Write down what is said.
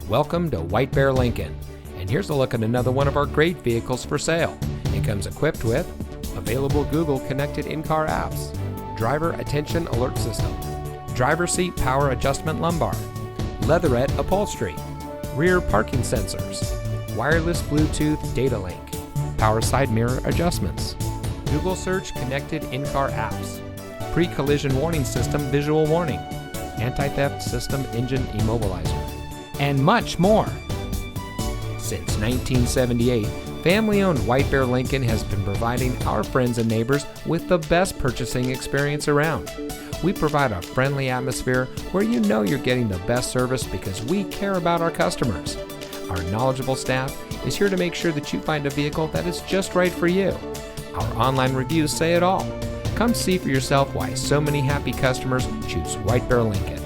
Welcome to White Bear Lincoln, and here's a look at another one of our great vehicles for sale. It comes equipped with available Google connected in-car apps, driver attention alert system, driver seat power adjustment lumbar, leatherette upholstery, rear parking sensors, wireless Bluetooth data link, power side mirror adjustments, Google search connected in-car apps, pre-collision warning system visual warning, anti-theft system engine immobilizer, and much more. Since 1978, family-owned White Bear Lincoln has been providing our friends and neighbors with the best purchasing experience around. We provide a friendly atmosphere where you know you're getting the best service because we care about our customers. Our knowledgeable staff is here to make sure that you find a vehicle that is just right for you. Our online reviews say it all. Come see for yourself why so many happy customers choose White Bear Lincoln.